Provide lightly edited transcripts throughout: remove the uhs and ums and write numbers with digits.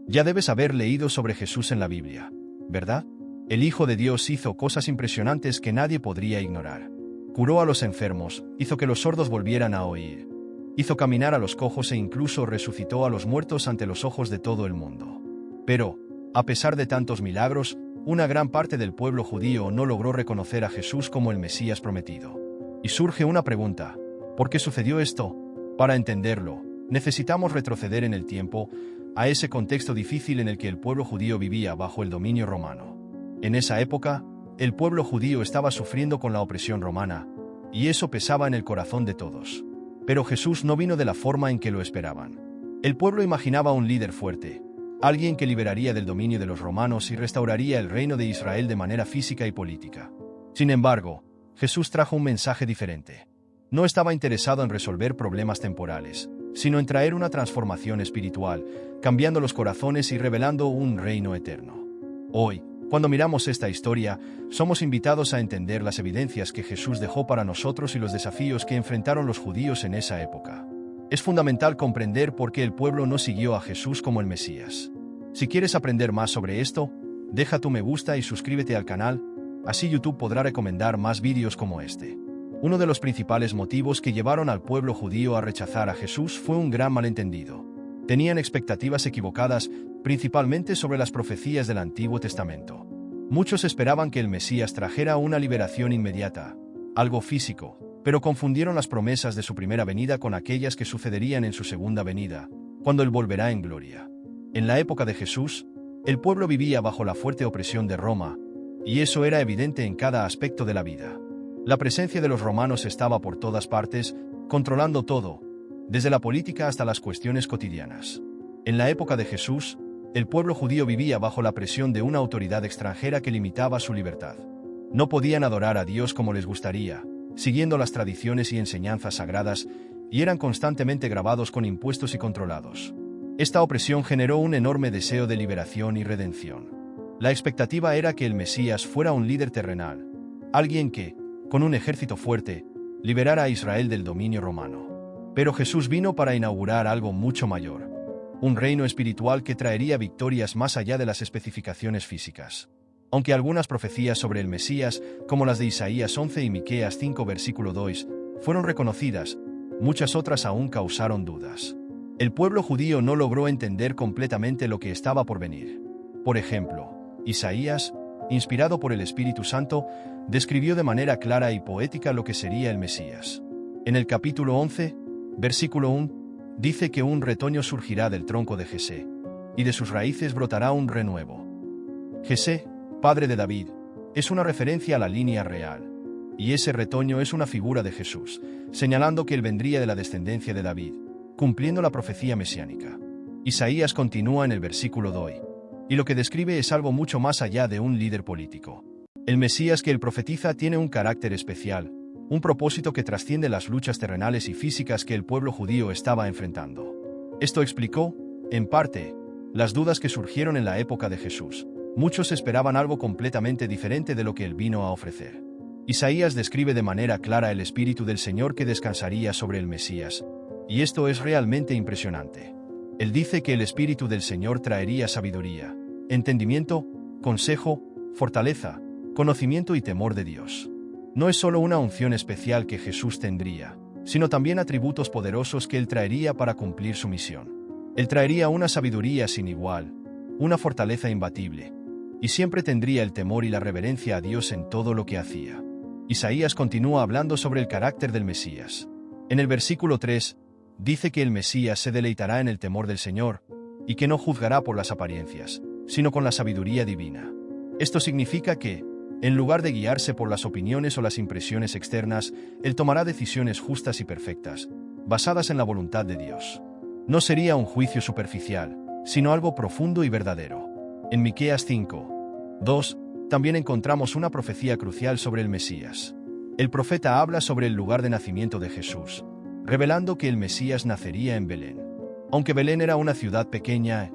Ya debes haber leído sobre Jesús en la Biblia, ¿verdad? El Hijo de Dios hizo cosas impresionantes que nadie podría ignorar. Curó a los enfermos, hizo que los sordos volvieran a oír. Hizo caminar a los cojos e incluso resucitó a los muertos ante los ojos de todo el mundo. Pero, a pesar de tantos milagros, una gran parte del pueblo judío no logró reconocer a Jesús como el Mesías prometido. Y surge una pregunta: ¿por qué sucedió esto? Para entenderlo, necesitamos retroceder en el tiempo, a ese contexto difícil en el que el pueblo judío vivía bajo el dominio romano. En esa época, el pueblo judío estaba sufriendo con la opresión romana, y eso pesaba en el corazón de todos. Pero Jesús no vino de la forma en que lo esperaban. El pueblo imaginaba un líder fuerte, alguien que liberaría del dominio de los romanos y restauraría el reino de Israel de manera física y política. Sin embargo, Jesús trajo un mensaje diferente. No estaba interesado en resolver problemas temporales, sino en traer una transformación espiritual, cambiando los corazones y revelando un reino eterno. Hoy, cuando miramos esta historia, somos invitados a entender las evidencias que Jesús dejó para nosotros y los desafíos que enfrentaron los judíos en esa época. Es fundamental comprender por qué el pueblo no siguió a Jesús como el Mesías. Si quieres aprender más sobre esto, deja tu me gusta y suscríbete al canal, así YouTube podrá recomendar más vídeos como este. Uno de los principales motivos que llevaron al pueblo judío a rechazar a Jesús fue un gran malentendido. Tenían expectativas equivocadas, principalmente sobre las profecías del Antiguo Testamento. Muchos esperaban que el Mesías trajera una liberación inmediata, algo físico, pero confundieron las promesas de su primera venida con aquellas que sucederían en su segunda venida, cuando Él volverá en gloria. En la época de Jesús, el pueblo vivía bajo la fuerte opresión de Roma, y eso era evidente en cada aspecto de la vida. La presencia de los romanos estaba por todas partes, controlando todo, desde la política hasta las cuestiones cotidianas. En la época de Jesús, el pueblo judío vivía bajo la presión de una autoridad extranjera que limitaba su libertad. No podían adorar a Dios como les gustaría, siguiendo las tradiciones y enseñanzas sagradas, y eran constantemente grabados con impuestos y controlados. Esta opresión generó un enorme deseo de liberación y redención. La expectativa era que el Mesías fuera un líder terrenal, alguien que, con un ejército fuerte, liberara a Israel del dominio romano. Pero Jesús vino para inaugurar algo mucho mayor, un reino espiritual que traería victorias más allá de las especificaciones físicas. Aunque algunas profecías sobre el Mesías, como las de Isaías 11 y Miqueas 5 versículo 2, fueron reconocidas, muchas otras aún causaron dudas. El pueblo judío no logró entender completamente lo que estaba por venir. Por ejemplo, Isaías, inspirado por el Espíritu Santo, describió de manera clara y poética lo que sería el Mesías. En el capítulo 11, versículo 1, dice que un retoño surgirá del tronco de Jesé, y de sus raíces brotará un renuevo. Jesé, padre de David, es una referencia a la línea real, y ese retoño es una figura de Jesús, señalando que él vendría de la descendencia de David, cumpliendo la profecía mesiánica. Isaías continúa en el versículo 2, y lo que describe es algo mucho más allá de un líder político. El Mesías que él profetiza tiene un carácter especial, un propósito que trasciende las luchas terrenales y físicas que el pueblo judío estaba enfrentando. Esto explicó, en parte, las dudas que surgieron en la época de Jesús. Muchos esperaban algo completamente diferente de lo que él vino a ofrecer. Isaías describe de manera clara el Espíritu del Señor que descansaría sobre el Mesías, y esto es realmente impresionante. Él dice que el Espíritu del Señor traería sabiduría, entendimiento, consejo, fortaleza, conocimiento y temor de Dios. No es solo una unción especial que Jesús tendría, sino también atributos poderosos que él traería para cumplir su misión. Él traería una sabiduría sin igual, una fortaleza imbatible, y siempre tendría el temor y la reverencia a Dios en todo lo que hacía. Isaías continúa hablando sobre el carácter del Mesías. En el versículo 3, dice que el Mesías se deleitará en el temor del Señor, y que no juzgará por las apariencias, sino con la sabiduría divina. Esto significa que, en lugar de guiarse por las opiniones o las impresiones externas, él tomará decisiones justas y perfectas, basadas en la voluntad de Dios. No sería un juicio superficial, sino algo profundo y verdadero. En Miqueas 5, 2, también encontramos una profecía crucial sobre el Mesías. El profeta habla sobre el lugar de nacimiento de Jesús, revelando que el Mesías nacería en Belén. Aunque Belén era una ciudad pequeña,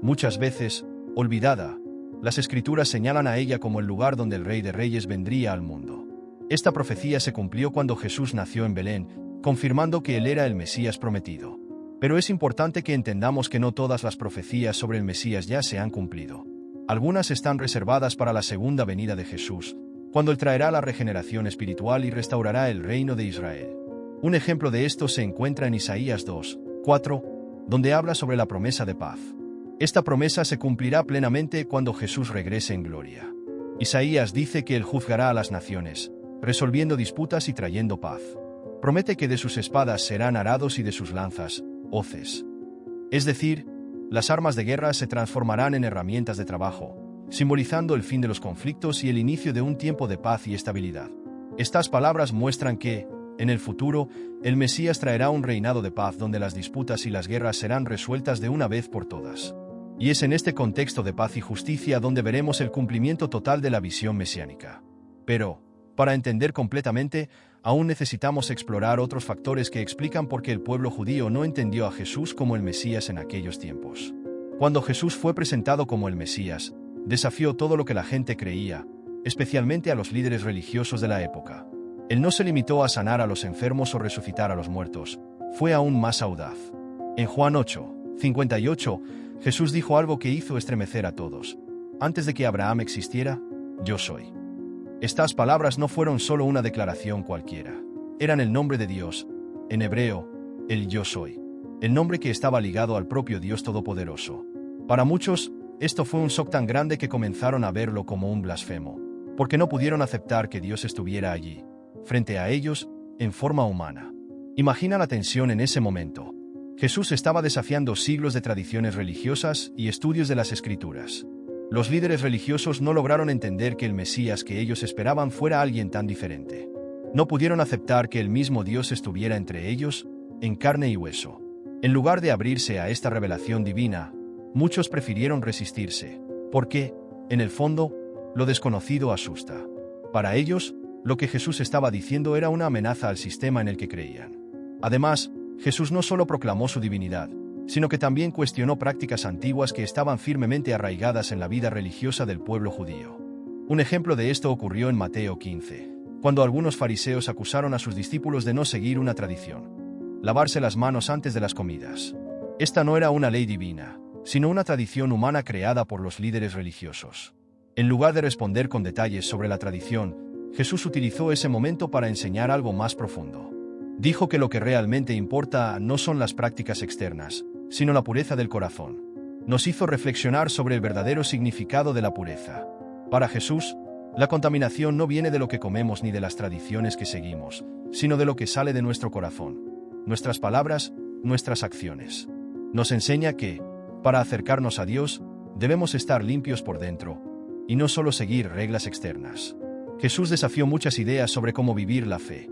muchas veces olvidada, las Escrituras señalan a ella como el lugar donde el Rey de Reyes vendría al mundo. Esta profecía se cumplió cuando Jesús nació en Belén, confirmando que él era el Mesías prometido. Pero es importante que entendamos que no todas las profecías sobre el Mesías ya se han cumplido. Algunas están reservadas para la segunda venida de Jesús, cuando Él traerá la regeneración espiritual y restaurará el reino de Israel. Un ejemplo de esto se encuentra en Isaías 2:4, donde habla sobre la promesa de paz. Esta promesa se cumplirá plenamente cuando Jesús regrese en gloria. Isaías dice que Él juzgará a las naciones, resolviendo disputas y trayendo paz. Promete que de sus espadas serán arados y de sus lanzas, hoces. Es decir, las armas de guerra se transformarán en herramientas de trabajo, simbolizando el fin de los conflictos y el inicio de un tiempo de paz y estabilidad. Estas palabras muestran que, en el futuro, el Mesías traerá un reinado de paz donde las disputas y las guerras serán resueltas de una vez por todas. Y es en este contexto de paz y justicia donde veremos el cumplimiento total de la visión mesiánica. Pero, para entender completamente, aún necesitamos explorar otros factores que explican por qué el pueblo judío no entendió a Jesús como el Mesías en aquellos tiempos. Cuando Jesús fue presentado como el Mesías, desafió todo lo que la gente creía, especialmente a los líderes religiosos de la época. Él no se limitó a sanar a los enfermos o resucitar a los muertos, fue aún más audaz. En Juan 8:58, Jesús dijo algo que hizo estremecer a todos. Antes de que Abraham existiera, yo soy. Estas palabras no fueron solo una declaración cualquiera. Eran el nombre de Dios, en hebreo, el yo soy, el nombre que estaba ligado al propio Dios Todopoderoso. Para muchos, esto fue un shock tan grande que comenzaron a verlo como un blasfemo, porque no pudieron aceptar que Dios estuviera allí, frente a ellos, en forma humana. Imagina la tensión en ese momento. Jesús estaba desafiando siglos de tradiciones religiosas y estudios de las Escrituras. Los líderes religiosos no lograron entender que el Mesías que ellos esperaban fuera alguien tan diferente. No pudieron aceptar que el mismo Dios estuviera entre ellos, en carne y hueso. En lugar de abrirse a esta revelación divina, muchos prefirieron resistirse, porque, en el fondo, lo desconocido asusta. Para ellos, lo que Jesús estaba diciendo era una amenaza al sistema en el que creían. Además, Jesús no solo proclamó su divinidad, sino que también cuestionó prácticas antiguas que estaban firmemente arraigadas en la vida religiosa del pueblo judío. Un ejemplo de esto ocurrió en Mateo 15, cuando algunos fariseos acusaron a sus discípulos de no seguir una tradición: lavarse las manos antes de las comidas. Esta no era una ley divina, sino una tradición humana creada por los líderes religiosos. En lugar de responder con detalles sobre la tradición, Jesús utilizó ese momento para enseñar algo más profundo. Dijo que lo que realmente importa no son las prácticas externas, sino la pureza del corazón. Nos hizo reflexionar sobre el verdadero significado de la pureza. Para Jesús, la contaminación no viene de lo que comemos ni de las tradiciones que seguimos, sino de lo que sale de nuestro corazón, nuestras palabras, nuestras acciones. Nos enseña que, para acercarnos a Dios, debemos estar limpios por dentro, y no solo seguir reglas externas. Jesús desafió muchas ideas sobre cómo vivir la fe.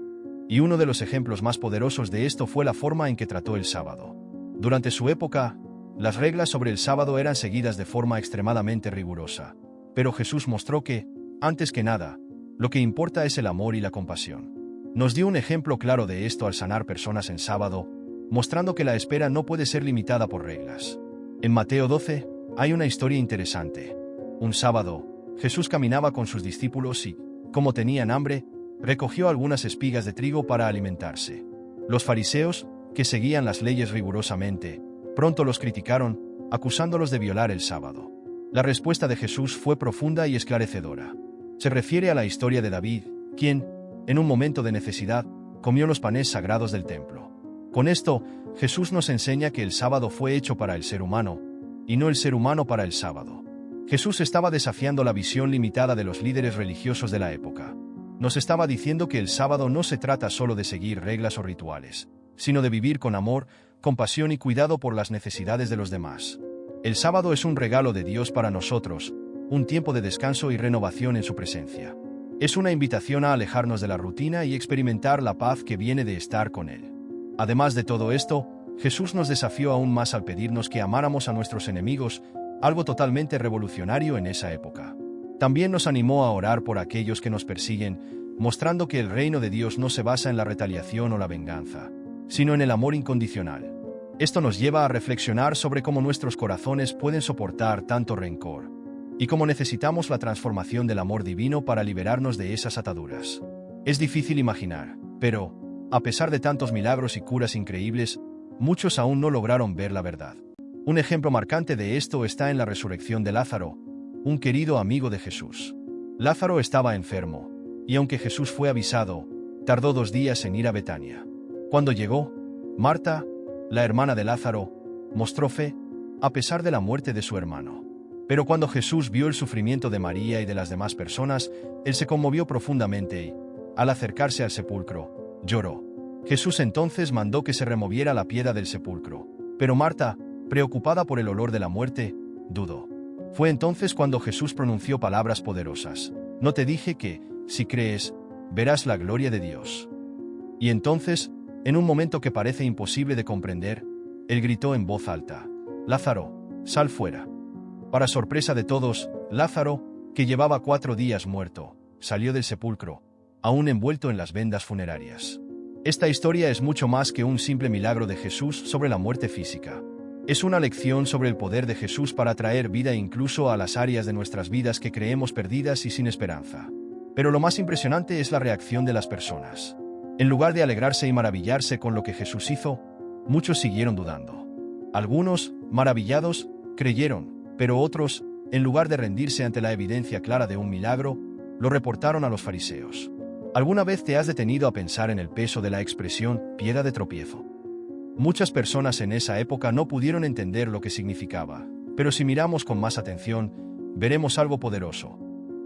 Y uno de los ejemplos más poderosos de esto fue la forma en que trató el sábado. Durante su época, las reglas sobre el sábado eran seguidas de forma extremadamente rigurosa. Pero Jesús mostró que, antes que nada, lo que importa es el amor y la compasión. Nos dio un ejemplo claro de esto al sanar personas en sábado, mostrando que la espera no puede ser limitada por reglas. En Mateo 12, hay una historia interesante. Un sábado, Jesús caminaba con sus discípulos y, como tenían hambre, recogió algunas espigas de trigo para alimentarse. Los fariseos, que seguían las leyes rigurosamente, pronto los criticaron, acusándolos de violar el sábado. La respuesta de Jesús fue profunda y esclarecedora. Se refiere a la historia de David, quien, en un momento de necesidad, comió los panes sagrados del templo. Con esto, Jesús nos enseña que el sábado fue hecho para el ser humano, y no el ser humano para el sábado. Jesús estaba desafiando la visión limitada de los líderes religiosos de la época. Nos estaba diciendo que el sábado no se trata solo de seguir reglas o rituales, sino de vivir con amor, compasión y cuidado por las necesidades de los demás. El sábado es un regalo de Dios para nosotros, un tiempo de descanso y renovación en su presencia. Es una invitación a alejarnos de la rutina y experimentar la paz que viene de estar con Él. Además de todo esto, Jesús nos desafió aún más al pedirnos que amáramos a nuestros enemigos, algo totalmente revolucionario en esa época. También nos animó a orar por aquellos que nos persiguen, mostrando que el reino de Dios no se basa en la retaliación o la venganza, sino en el amor incondicional. Esto nos lleva a reflexionar sobre cómo nuestros corazones pueden soportar tanto rencor, y cómo necesitamos la transformación del amor divino para liberarnos de esas ataduras. Es difícil imaginar, pero, a pesar de tantos milagros y curas increíbles, muchos aún no lograron ver la verdad. Un ejemplo marcante de esto está en la resurrección de Lázaro, un querido amigo de Jesús. Lázaro estaba enfermo, y aunque Jesús fue avisado, tardó 2 días en ir a Betania. Cuando llegó, Marta, la hermana de Lázaro, mostró fe, a pesar de la muerte de su hermano. Pero cuando Jesús vio el sufrimiento de María y de las demás personas, él se conmovió profundamente y, al acercarse al sepulcro, lloró. Jesús entonces mandó que se removiera la piedra del sepulcro, pero Marta, preocupada por el olor de la muerte, dudó. Fue entonces cuando Jesús pronunció palabras poderosas. ¿No te dije que, si crees, verás la gloria de Dios? Y entonces, en un momento que parece imposible de comprender, él gritó en voz alta: Lázaro, sal fuera. Para sorpresa de todos, Lázaro, que llevaba 4 días muerto, salió del sepulcro, aún envuelto en las vendas funerarias. Esta historia es mucho más que un simple milagro de Jesús sobre la muerte física. Es una lección sobre el poder de Jesús para traer vida incluso a las áreas de nuestras vidas que creemos perdidas y sin esperanza. Pero lo más impresionante es la reacción de las personas. En lugar de alegrarse y maravillarse con lo que Jesús hizo, muchos siguieron dudando. Algunos, maravillados, creyeron, pero otros, en lugar de rendirse ante la evidencia clara de un milagro, lo reportaron a los fariseos. ¿Alguna vez te has detenido a pensar en el peso de la expresión piedra de tropiezo? Muchas personas en esa época no pudieron entender lo que significaba, pero si miramos con más atención, veremos algo poderoso.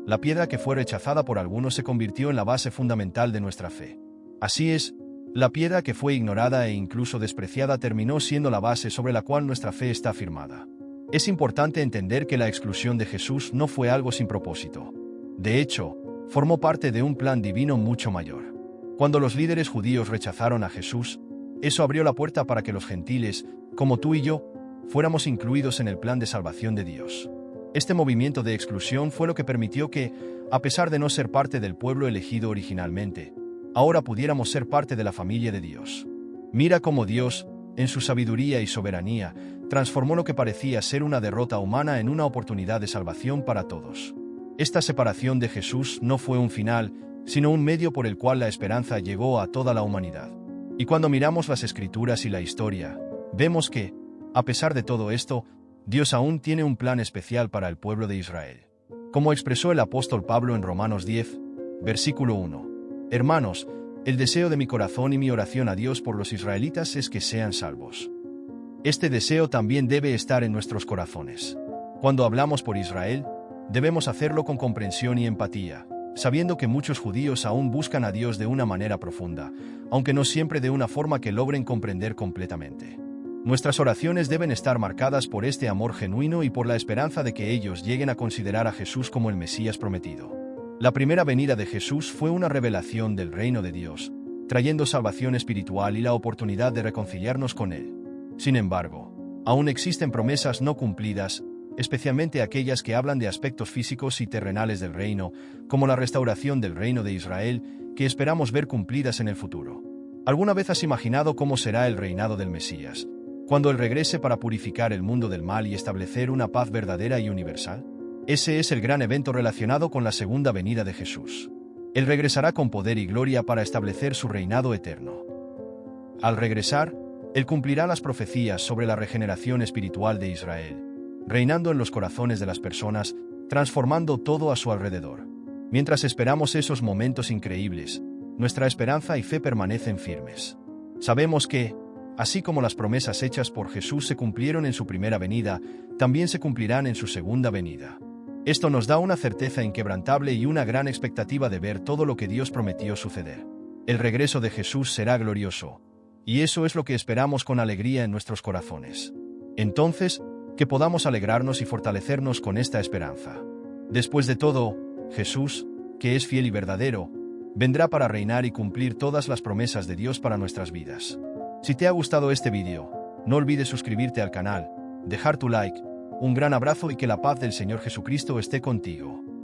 La piedra que fue rechazada por algunos se convirtió en la base fundamental de nuestra fe. Así es, la piedra que fue ignorada e incluso despreciada terminó siendo la base sobre la cual nuestra fe está firmada. Es importante entender que la exclusión de Jesús no fue algo sin propósito. De hecho, formó parte de un plan divino mucho mayor. Cuando los líderes judíos rechazaron a Jesús, eso abrió la puerta para que los gentiles, como tú y yo, fuéramos incluidos en el plan de salvación de Dios. Este movimiento de exclusión fue lo que permitió que, a pesar de no ser parte del pueblo elegido originalmente, ahora pudiéramos ser parte de la familia de Dios. Mira cómo Dios, en su sabiduría y soberanía, transformó lo que parecía ser una derrota humana en una oportunidad de salvación para todos. Esta separación de Jesús no fue un final, sino un medio por el cual la esperanza llegó a toda la humanidad. Y cuando miramos las Escrituras y la historia, vemos que, a pesar de todo esto, Dios aún tiene un plan especial para el pueblo de Israel. Como expresó el apóstol Pablo en Romanos 10, versículo 1. Hermanos, el deseo de mi corazón y mi oración a Dios por los israelitas es que sean salvos. Este deseo también debe estar en nuestros corazones. Cuando hablamos por Israel, debemos hacerlo con comprensión y empatía, sabiendo que muchos judíos aún buscan a Dios de una manera profunda, aunque no siempre de una forma que logren comprender completamente. Nuestras oraciones deben estar marcadas por este amor genuino y por la esperanza de que ellos lleguen a considerar a Jesús como el Mesías prometido. La primera venida de Jesús fue una revelación del reino de Dios, trayendo salvación espiritual y la oportunidad de reconciliarnos con Él. Sin embargo, aún existen promesas no cumplidas, especialmente aquellas que hablan de aspectos físicos y terrenales del reino, como la restauración del reino de Israel, que esperamos ver cumplidas en el futuro. ¿Alguna vez has imaginado cómo será el reinado del Mesías, cuando Él regrese para purificar el mundo del mal y establecer una paz verdadera y universal? Ese es el gran evento relacionado con la segunda venida de Jesús. Él regresará con poder y gloria para establecer su reinado eterno. Al regresar, Él cumplirá las profecías sobre la regeneración espiritual de Israel, reinando en los corazones de las personas, transformando todo a su alrededor. Mientras esperamos esos momentos increíbles, nuestra esperanza y fe permanecen firmes. Sabemos que, así como las promesas hechas por Jesús se cumplieron en su primera venida, también se cumplirán en su segunda venida. Esto nos da una certeza inquebrantable y una gran expectativa de ver todo lo que Dios prometió suceder. El regreso de Jesús será glorioso, y eso es lo que esperamos con alegría en nuestros corazones. Entonces, que podamos alegrarnos y fortalecernos con esta esperanza. Después de todo, Jesús, que es fiel y verdadero, vendrá para reinar y cumplir todas las promesas de Dios para nuestras vidas. Si te ha gustado este vídeo, no olvides suscribirte al canal, dejar tu like, un gran abrazo y que la paz del Señor Jesucristo esté contigo.